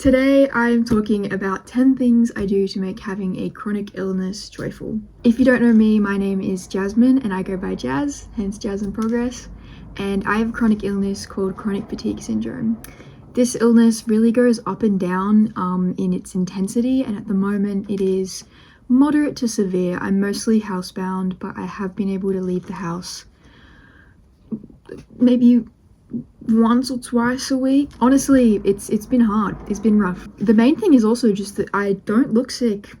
Today I'm talking about 10 things I do to make having a chronic illness joyful. If you don't know me, my name is Jasmine and I go by Jazz, hence Jazz in Progress, and I have a chronic illness called chronic fatigue syndrome. This illness really goes up and down in its intensity, and at the moment it is moderate to severe. I'm mostly housebound, but I have been able to leave the house maybe once or twice a week. Honestly, it's been hard. It's been rough. The main thing is also just that I don't look sick.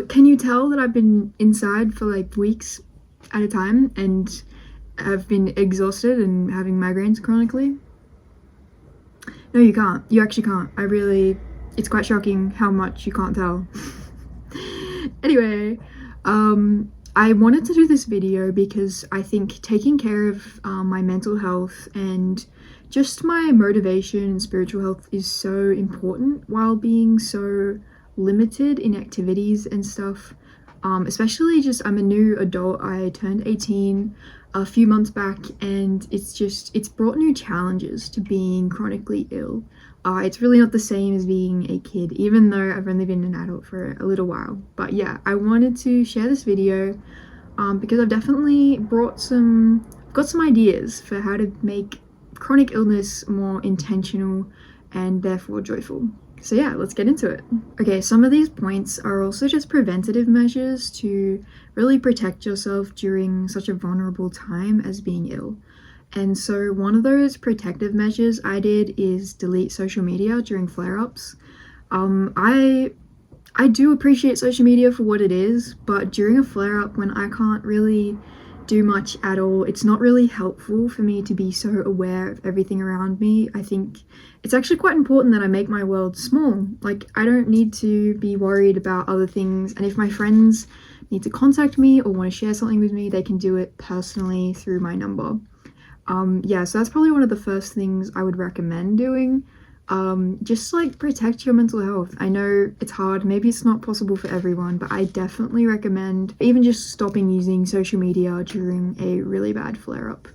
Can you tell that I've been inside for like weeks at a time and have been exhausted and having migraines chronically? No, you can't. You actually can't. It's quite shocking how much you can't tell. Anyway, I wanted to do this video because I think taking care of my mental health and just my motivation and spiritual health is so important while being so limited in activities and stuff. Especially I'm a new adult. I turned 18 a few months back, and it's brought new challenges to being chronically ill. It's really not the same as being a kid, even though I've only been an adult for a little while. But yeah, I wanted to share this video because I've definitely got some ideas for how to make chronic illness more intentional and therefore joyful. So yeah, let's get into it. Okay, some of these points are also just preventative measures to really protect yourself during such a vulnerable time as being ill. And so one of those protective measures I did is delete social media during flare-ups. I do appreciate social media for what it is, but during a flare-up when I can't really do much at all, it's not really helpful for me to be so aware of everything around me. I think it's actually quite important that I make my world small. Like, I don't need to be worried about other things, and if my friends need to contact me or want to share something with me, they can do it personally through my number. Yeah, so that's probably one of the first things I would recommend doing. Just like protect your mental health. I know it's hard, maybe it's not possible for everyone, but I definitely recommend even just stopping using social media during a really bad flare-up.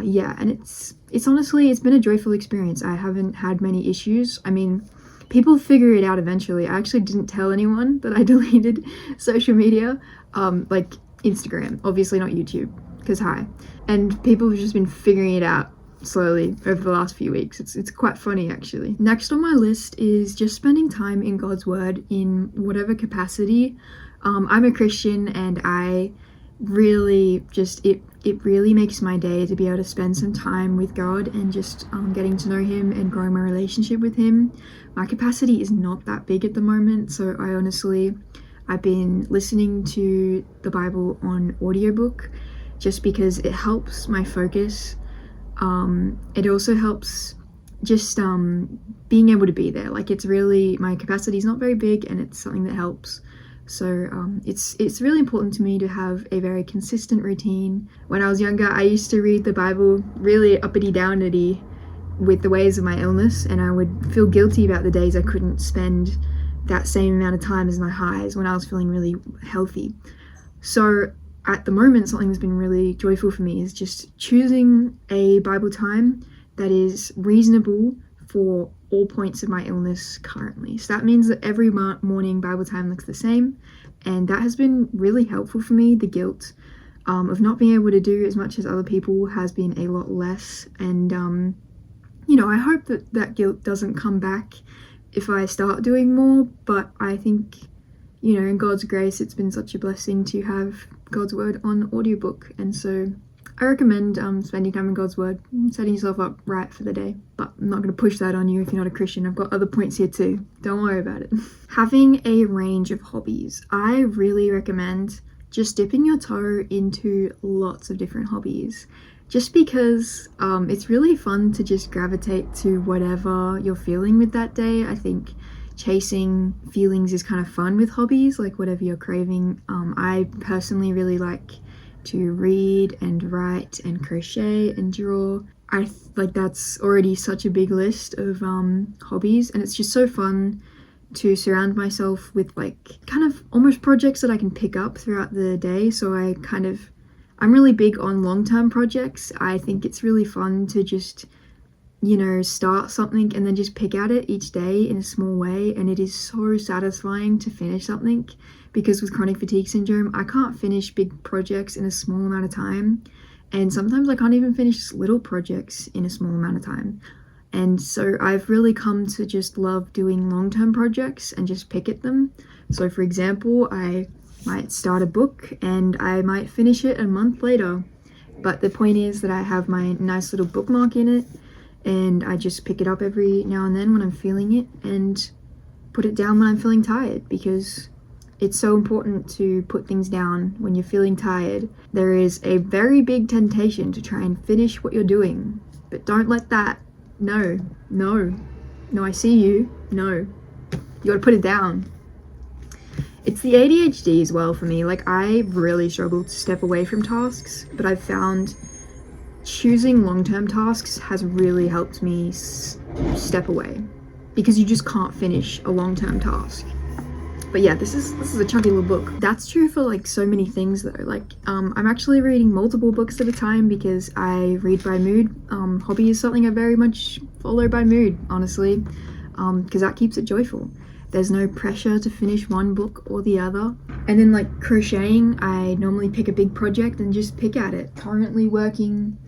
Yeah, and it's honestly, it's been a joyful experience. I haven't had many issues. I mean, people figure it out eventually. I actually didn't tell anyone that I deleted social media, like Instagram, obviously not YouTube, because hi. And people have just been figuring it out slowly over the last few weeks. It's quite funny actually. Next on my list is just spending time in God's word in whatever capacity. I'm a Christian, and I really just it really makes my day to be able to spend some time with God and just getting to know him and growing my relationship with him. My capacity is not that big at the moment, so I've been listening to the Bible on audiobook just because it helps my focus. It also helps just being able to be there. Like, it's really, my capacity is not very big, and it's something that helps. So it's really important to me to have a very consistent routine. When I was younger, I used to read the Bible really uppity downity with the waves of my illness, and I would feel guilty about the days I couldn't spend that same amount of time as my highs when I was feeling really healthy. So at the moment, something that's been really joyful for me is just choosing a Bible time that is reasonable for all points of my illness currently. So that means that every morning Bible time looks the same, and that has been really helpful for me. The guilt of not being able to do as much as other people has been a lot less, and I hope that guilt doesn't come back if I start doing more, but I think, in God's grace, it's been such a blessing to have God's word on audiobook, and so I recommend spending time in God's word, setting yourself up right for the day. But I'm not going to push that on you if you're not a Christian. I've got other points here too. Don't worry about it. Having a range of hobbies. I really recommend just dipping your toe into lots of different hobbies, just because it's really fun to just gravitate to whatever you're feeling with that day. I think chasing feelings is kind of fun with hobbies, like whatever you're craving. I personally really like to read and write and crochet and draw. That's already such a big list of hobbies, and it's just so fun to surround myself with like kind of almost projects that I can pick up throughout the day. So I'm really big on long-term projects. I think it's really fun to just you know, start something and then just pick at it each day in a small way, and it is so satisfying to finish something, because with chronic fatigue syndrome, I can't finish big projects in a small amount of time, and sometimes I can't even finish little projects in a small amount of time. And so I've really come to just love doing long-term projects and just pick at them. So for example, I might start a book and I might finish it a month later, but the point is that I have my nice little bookmark in it, and I just pick it up every now and then when I'm feeling it, and put it down when I'm feeling tired, because it's so important to put things down when you're feeling tired. There is a very big temptation to try and finish what you're doing, but don't let that. No, I see you. No, you gotta put it down. It's the ADHD as well for me. Like, I really struggle to step away from tasks, but I've found choosing long-term tasks has really helped me step away, because you just can't finish a long-term task. But yeah, this is a chunky little book. That's true for like so many things though. Like, I'm actually reading multiple books at a time because I read by mood. Hobby is something I very much follow by mood, honestly, because that keeps it joyful. There's no pressure to finish one book or the other. And then like crocheting, I normally pick a big project and just pick at it. Currently working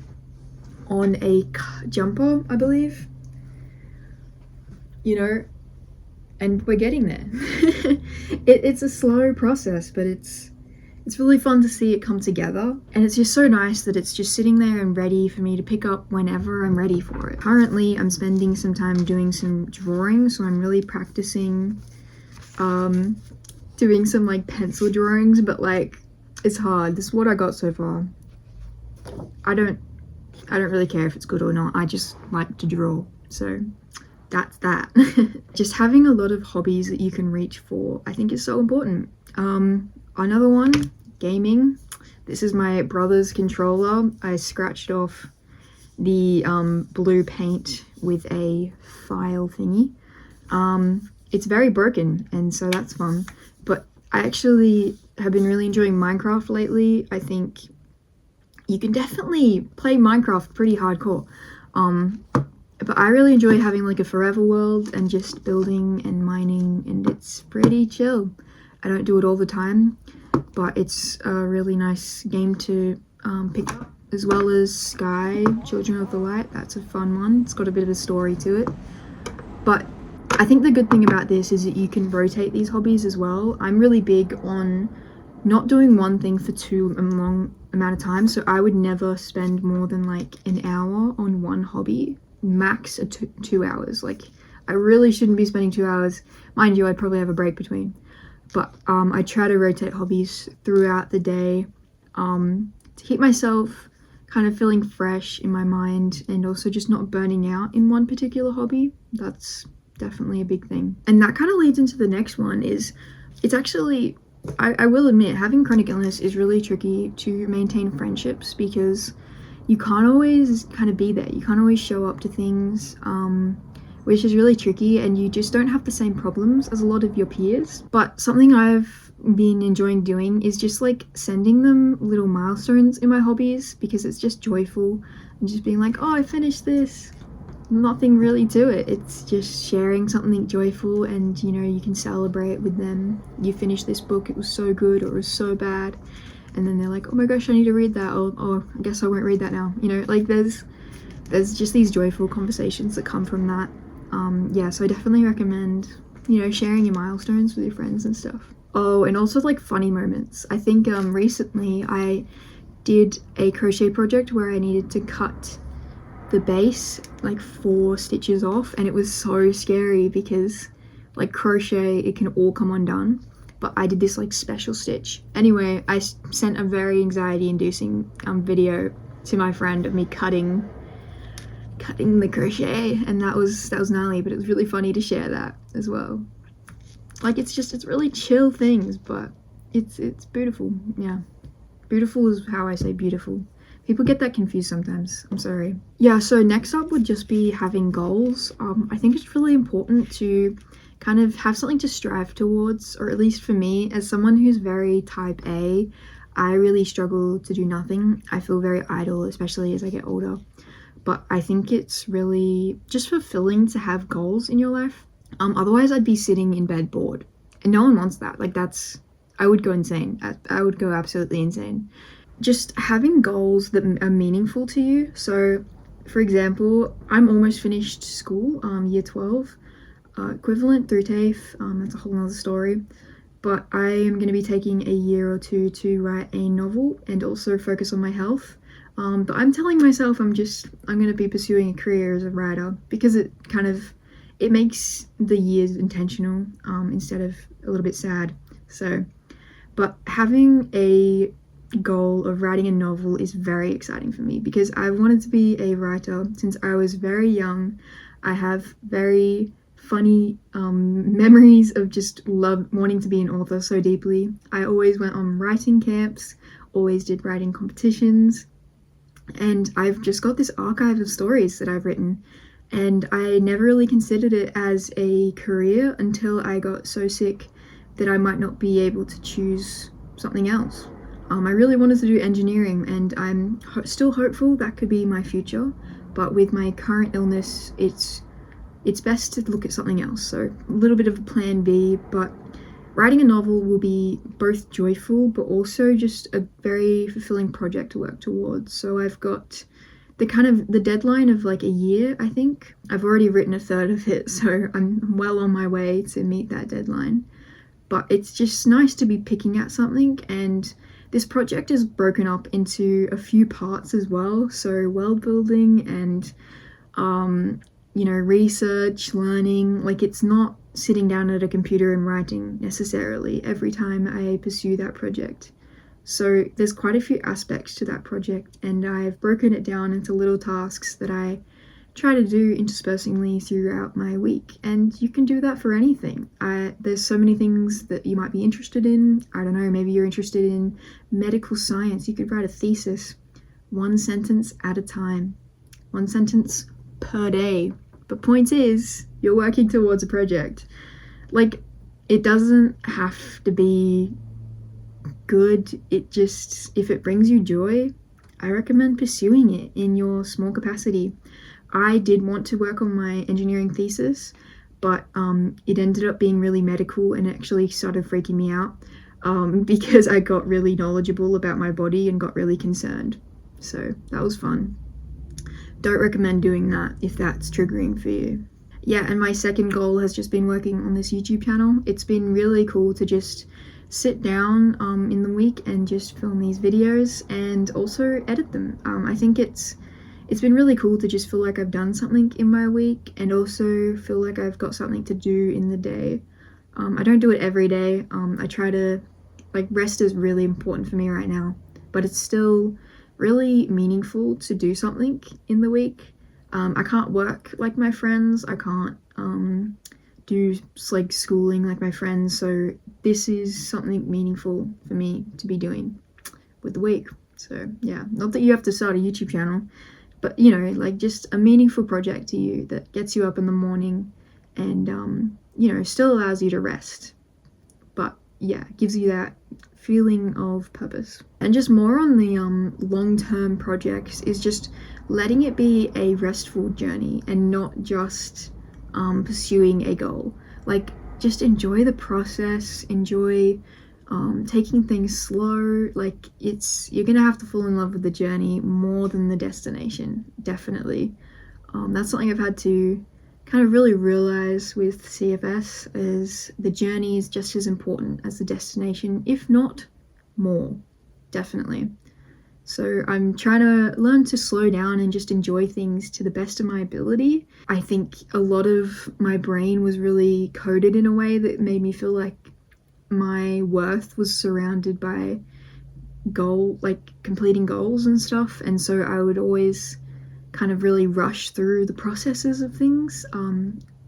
on a jumper, I believe. You know, and we're getting there. It's a slow process, but it's really fun to see it come together, and it's just so nice that it's just sitting there and ready for me to pick up whenever I'm ready for it. Currently, I'm spending some time doing some drawing, so I'm really practicing doing some like pencil drawings, but like it's hard. This is what I got so far. I don't really care if it's good or not. I just like to draw, so that's that. Just having a lot of hobbies that you can reach for, I think, is so important. Another one, gaming. This is my brother's controller. I scratched off the blue paint with a file thingy. It's very broken, and so that's fun. But I actually have been really enjoying Minecraft lately. I think you can definitely play Minecraft pretty hardcore. But I really enjoy having like a forever world and just building and mining, and it's pretty chill. I don't do it all the time, but it's a really nice game to pick up, as well as Sky, Children of the Light. That's a fun one. It's got a bit of a story to it. But I think the good thing about this is that you can rotate these hobbies as well. I'm really big on not doing one thing for too long amount of time, so I would never spend more than like an hour on one hobby. Max 2 hours. Like, I really shouldn't be spending 2 hours. Mind you, I'd probably have a break between. But I try to rotate hobbies throughout the day to keep myself kind of feeling fresh in my mind, and also just not burning out in one particular hobby. That's definitely a big thing. And that kind of leads into the next one. Is it's actually, I will admit, having chronic illness is really tricky to maintain friendships, because you can't always kind of be there. You can't always show up to things, which is really tricky, and you just don't have the same problems as a lot of your peers. But something I've been enjoying doing is just like sending them little milestones in my hobbies, because it's just joyful, and just being like, oh, I finished this. Nothing really to it. It's just sharing something joyful, and you know, you can celebrate with them. You finished this book, it was so good, or it was so bad. And then they're like, oh my gosh, I need to read that. Oh, I guess I won't read that now. You know, like there's just these joyful conversations that come from that. Yeah, so I definitely recommend, you know, sharing your milestones with your friends and stuff. Oh, and also like funny moments. I think recently I did a crochet project where I needed to cut the base like 4 stitches off, and it was so scary because like crochet, it can all come undone. But I did this like special stitch. Anyway, I sent a very anxiety-inducing video to my friend of me cutting the crochet, and that was gnarly, but it was really funny to share that as well. Like, it's really chill things, but it's beautiful. Yeah, beautiful is how I say beautiful. People get that confused sometimes. I'm sorry. Yeah, so next up would just be having goals. I think it's really important to kind of have something to strive towards, or at least for me, as someone who's very type A, I really struggle to do nothing. I feel very idle, especially as I get older. but I think it's really just fulfilling to have goals in your life. Otherwise I'd be sitting in bed bored, and no one wants that. Like, that's, I would go insane. I would go absolutely insane. Just having goals that are meaningful to you. So, for example, I'm almost finished school, year 12, equivalent through TAFE. That's a whole nother story. But I am going to be taking a year or two to write a novel and also focus on my health. But I'm telling myself I'm going to be pursuing a career as a writer, because it makes the years intentional, instead of a little bit sad. So, but having a goal of writing a novel is very exciting for me, because I've wanted to be a writer since I was very young. I have very funny memories of just wanting to be an author so deeply. I always went on writing camps, always did writing competitions, and I've just got this archive of stories that I've written, and I never really considered it as a career until I got so sick that I might not be able to choose something else. I really wanted to do engineering, and I'm still hopeful that could be my future, but with my current illness, it's best to look at something else. So a little bit of a plan B, but writing a novel will be both joyful but also just a very fulfilling project to work towards. So I've got the deadline of like a year, I think. I've already written a third of it, so I'm well on my way to meet that deadline. But it's just nice to be picking at something, and this project is broken up into a few parts as well. So world building and research, learning. Like, it's not sitting down at a computer and writing necessarily every time I pursue that project. So there's quite a few aspects to that project, and I've broken it down into little tasks that I try to do interspersingly throughout my week. And you can do that for anything. There's so many things that you might be interested in. I don't know, maybe you're interested in medical science. You could write a thesis, 1 sentence at a time, 1 sentence per day. But point is, you're working towards a project. Like, it doesn't have to be good. If it brings you joy, I recommend pursuing it in your small capacity. I did want to work on my engineering thesis, but it ended up being really medical, and it actually started freaking me out, because I got really knowledgeable about my body and got really concerned. So that was fun. Don't recommend doing that if that's triggering for you. Yeah, and my second goal has just been working on this YouTube channel. It's been really cool to just sit down in the week and just film these videos and also edit them. I think it's been really cool to just feel like I've done something in my week, and also feel like I've got something to do in the day. I don't do it every day. I try to, rest is really important for me right now, but it's still really meaningful to do something in the week. I can't work like my friends. I can't do schooling like my friends. So this is something meaningful for me to be doing with the week. So yeah, not that you have to start a YouTube channel, but just a meaningful project to you that gets you up in the morning and still allows you to rest, but yeah, gives you that feeling of purpose. And just more on the long-term projects is just letting it be a restful journey and not just pursuing a goal. Just enjoy the process, enjoy taking things slow. You're gonna have to fall in love with the journey more than the destination, definitely. That's something I've had to kind of really realize with CFS, is the journey is just as important as the destination, if not more, definitely. So I'm trying to learn to slow down and just enjoy things to the best of my ability. I think a lot of my brain was really coded in a way that made me feel like my worth was surrounded by completing goals and stuff, and so I would always kind of really rush through the processes of things,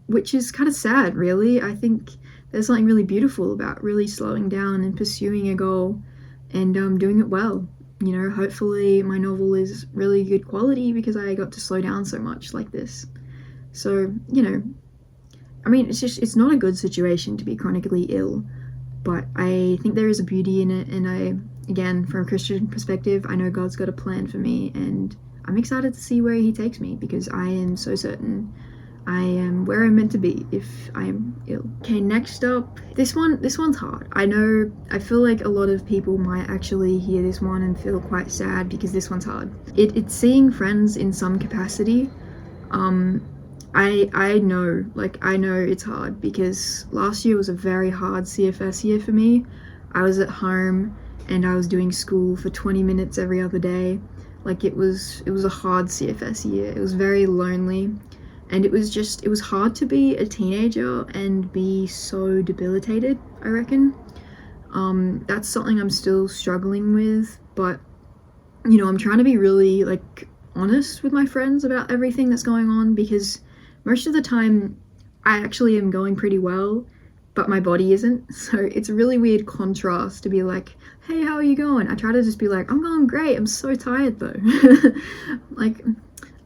which is kind of sad, really. I think there's something really beautiful about really slowing down and pursuing a goal and doing it well. Hopefully my novel is really good quality because I got to slow down so much like this. So, it's not a good situation to be chronically ill, but I think there is a beauty in it, and again, from a Christian perspective, I know God's got a plan for me, and I'm excited to see where he takes me, because I am so certain I am where I'm meant to be if I am ill. Okay, next up, this one's hard. I feel like a lot of people might actually hear this one and feel quite sad, because this one's hard. It's seeing friends in some capacity. I know, I know it's hard, because last year was a very hard CFS year for me. I was at home and I was doing school for 20 minutes every other day. Like, it was a hard CFS year. It was very lonely, and it was hard to be a teenager and be so debilitated, I reckon. That's something I'm still struggling with, but I'm trying to be really honest with my friends about everything that's going on, because most of the time I actually am going pretty well, but my body isn't. So it's a really weird contrast to be like, hey, how are you going? I try to just be like, I'm going great. I'm so tired though.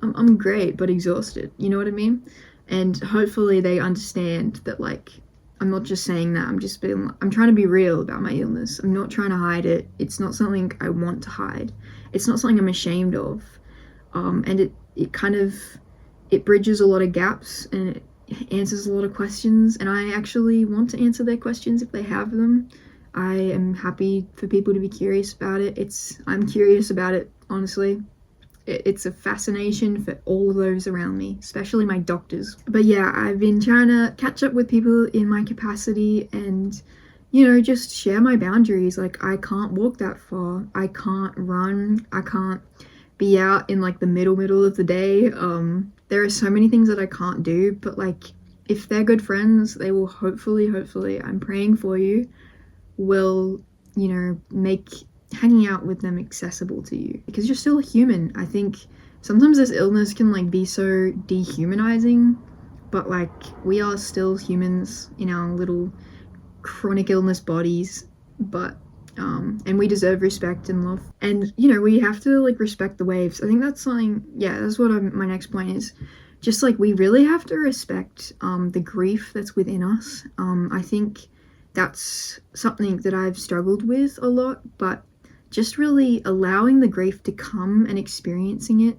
I'm great, but exhausted. You know what I mean? And hopefully they understand that, I'm not just saying that. I'm trying to be real about my illness. I'm not trying to hide it. It's not something I want to hide. It's not something I'm ashamed of. And it bridges a lot of gaps, and it answers a lot of questions, and I actually want to answer their questions if they have them. I am happy for people to be curious about it. I'm curious about it, honestly. It's a fascination for all of those around me, especially my doctors. But yeah, I've been trying to catch up with people in my capacity and, just share my boundaries. I can't walk that far. I can't run. I can't be out in the middle of the day. There are so many things that I can't do, but if they're good friends, they will hopefully, I'm praying for you, will, make hanging out with them accessible to you, because you're still a human. I think sometimes this illness can be so dehumanizing, but we are still humans in our little chronic illness bodies, but and we deserve respect and love, and we have to respect the waves. I think that's something, that's what my next point is. Just we really have to respect the grief that's within us. I think that's something that I've struggled with a lot, but just really allowing the grief to come and experiencing it.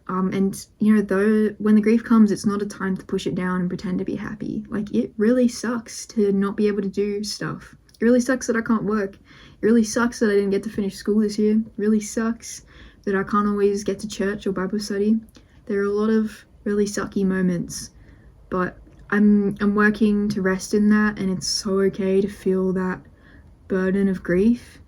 And though when the grief comes, it's not a time to push it down and pretend to be happy. It really sucks to not be able to do stuff. It really sucks that I can't work. It really sucks that I didn't get to finish school this year. It really sucks that I can't always get to church or Bible study. There are a lot of really sucky moments, but I'm working to rest in that, and it's so okay to feel that burden of grief.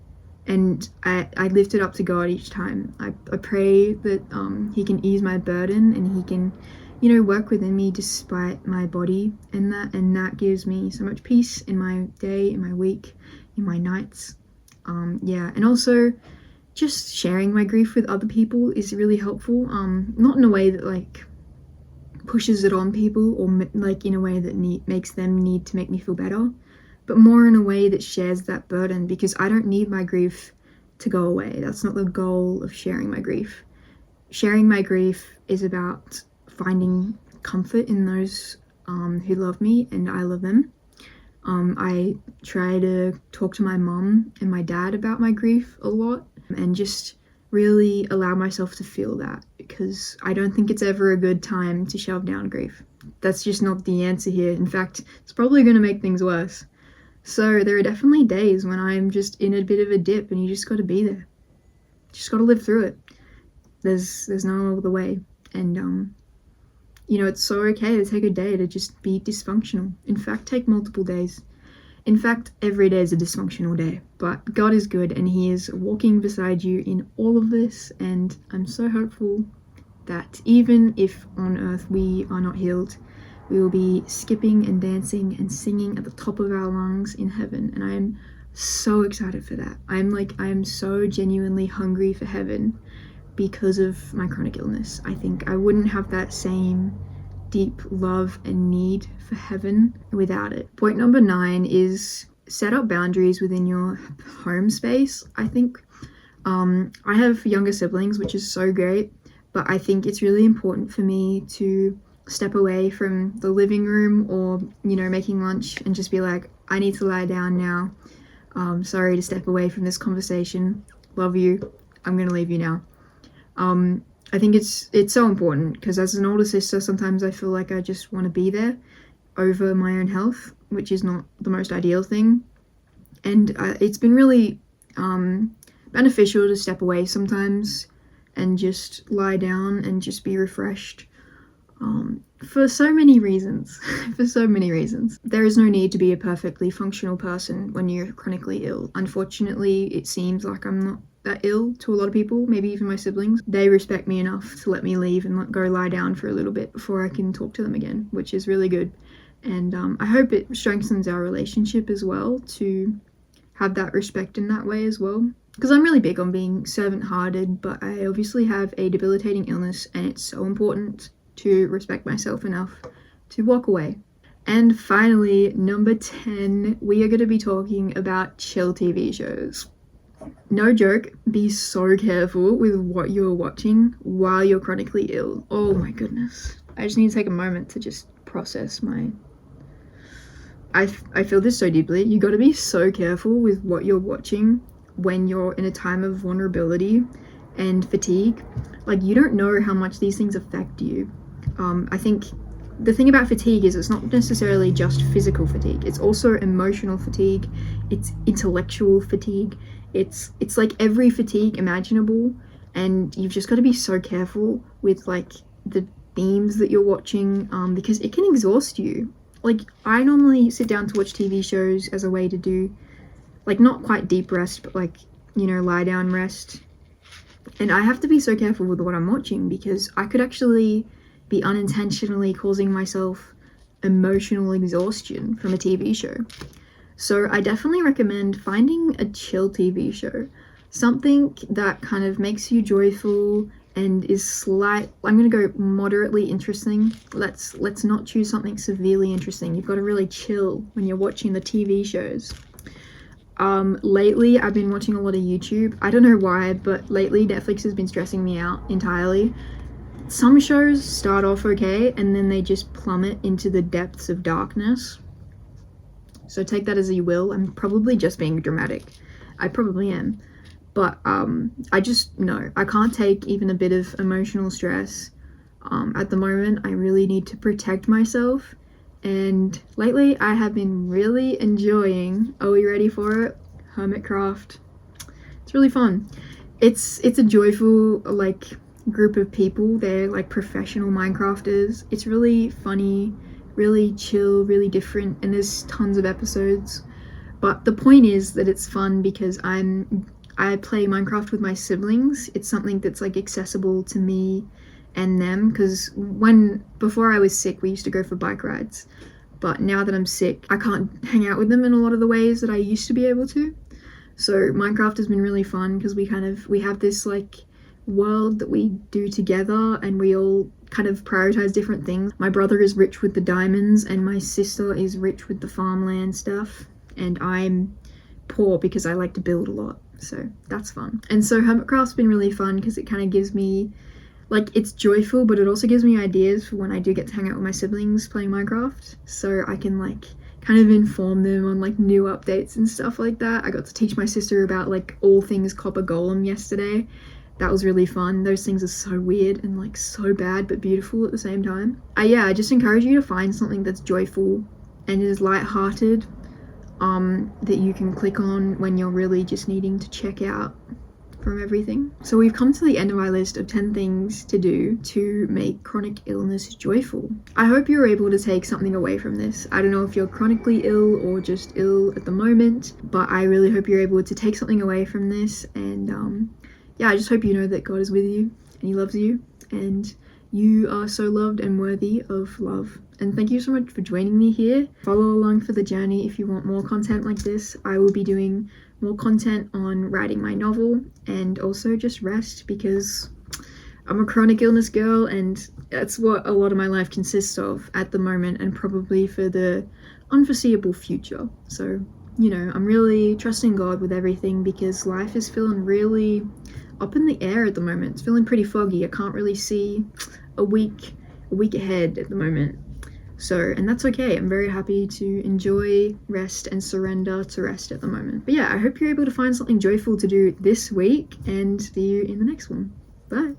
And I lift it up to God each time. I pray that He can ease my burden, and He can, work within me despite my body, and that gives me so much peace in my day, in my week, in my nights. And also just sharing my grief with other people is really helpful. Not in a way that pushes it on people, or in a way that makes them need to make me feel better, but more in a way that shares that burden, because I don't need my grief to go away. That's not the goal of sharing my grief. Sharing my grief is about finding comfort in those who love me, and I love them. I try to talk to my mom and my dad about my grief a lot, and just really allow myself to feel that, because I don't think it's ever a good time to shove down grief. That's just not the answer here. In fact, it's probably going to make things worse. So there are definitely days when I'm just in a bit of a dip, and you just got to be there. Just got to live through it. There's no other way. And it's so okay to take a day to just be dysfunctional. In fact, take multiple days. In fact, every day is a dysfunctional day. But God is good, and He is walking beside you in all of this, and I'm so hopeful that even if on earth we are not healed, we will be skipping and dancing and singing at the top of our lungs in heaven. And I am so excited for that. I am so genuinely hungry for heaven because of my chronic illness. I think I wouldn't have that same deep love and need for heaven without it. Point number 9 is set up boundaries within your home space. I think I have younger siblings, which is so great, but I think it's really important for me to step away from the living room, or making lunch, and just be like, I need to lie down now. Sorry to step away from this conversation. Love you. I'm gonna leave you now. I think it's so important because as an older sister, sometimes I feel like I just want to be there over my own health, which is not the most ideal thing. And it's been really beneficial to step away sometimes and just lie down and just be refreshed. For so many reasons. For so many reasons. There is no need to be a perfectly functional person when you're chronically ill. Unfortunately, it seems like I'm not that ill to a lot of people, maybe even my siblings. They respect me enough to let me leave and go lie down for a little bit before I can talk to them again, which is really good. And I hope it strengthens our relationship as well to have that respect in that way as well. Because I'm really big on being servant-hearted, but I obviously have a debilitating illness and it's so important to respect myself enough to walk away. And finally, number 10, we are going to be talking about chill TV shows. No joke, be so careful with what you're watching while you're chronically ill. Oh my goodness. I just need to take a moment to just process my... I feel this so deeply. You got to be so careful with what you're watching when you're in a time of vulnerability and fatigue. Like, you don't know how much these things affect you. I think the thing about fatigue is it's not necessarily just physical fatigue. It's also emotional fatigue. It's intellectual fatigue. It's like every fatigue imaginable, and you've just got to be so careful with like the themes that you're watching because it can exhaust you. Like, I normally sit down to watch TV shows as a way to do like not quite deep rest, but like, you know, lie down rest. And I have to be so careful with what I'm watching because I could actually be unintentionally causing myself emotional exhaustion from a TV show. So I definitely recommend finding a chill TV show, something that kind of makes you joyful and is I'm gonna go moderately interesting. Let's not choose something severely interesting. You've got to really chill when you're watching the TV shows. Lately I've been watching a lot of YouTube. I don't know why, but lately Netflix has been stressing me out entirely. Some shows start off okay and then they just plummet into the depths of darkness. So take that as you will. I'm probably just being dramatic. I probably am. But I just know I can't take even a bit of emotional stress. At the moment, I really need to protect myself. And lately, I have been really enjoying, are we ready for it? Hermitcraft. It's really fun. It's a joyful, like, group of people. They're like professional Minecrafters. It's really funny, really chill, really different, and there's tons of episodes. But the point is that it's fun because I play Minecraft with my siblings. It's something that's like accessible to me and them, because before I was sick, we used to go for bike rides, but now that I'm sick, I can't hang out with them in a lot of the ways that I used to be able to. So Minecraft has been really fun because we have this like world that we do together, and we all kind of prioritize different things. My brother is rich with the diamonds and my sister is rich with the farmland stuff, and I'm poor because I like to build a lot. So that's fun. And so Hermitcraft's been really fun because it kind of gives me, like, it's joyful, but it also gives me ideas for when I do get to hang out with my siblings playing Minecraft. So I can like kind of inform them on like new updates and stuff like that. I got to teach my sister about like all things copper golem yesterday. That was really fun. Those things are so weird and like so bad but beautiful at the same time. I just encourage you to find something that's joyful and is light-hearted, that you can click on when you're really just needing to check out from everything. So we've come to the end of my list of 10 things to do to make chronic illness joyful. I hope you're able to take something away from this. I don't know if you're chronically ill or just ill at the moment, but I really hope you're able to take something away from this. And yeah, I just hope you know that God is with you and he loves you, and you are so loved and worthy of love. And thank you so much for joining me here. Follow along for the journey if you want more content like this. I will be doing more content on writing my novel and also just rest, because I'm a chronic illness girl and that's what a lot of my life consists of at the moment, and probably for the unforeseeable future. So, you know, I'm really trusting God with everything because life is feeling really up in the air at the moment. It's feeling pretty foggy. I can't really see a week ahead at the moment. So, and that's okay. I'm very happy to enjoy rest and surrender to rest at the moment. But yeah, I hope you're able to find something joyful to do this week, and see you in the next one. Bye.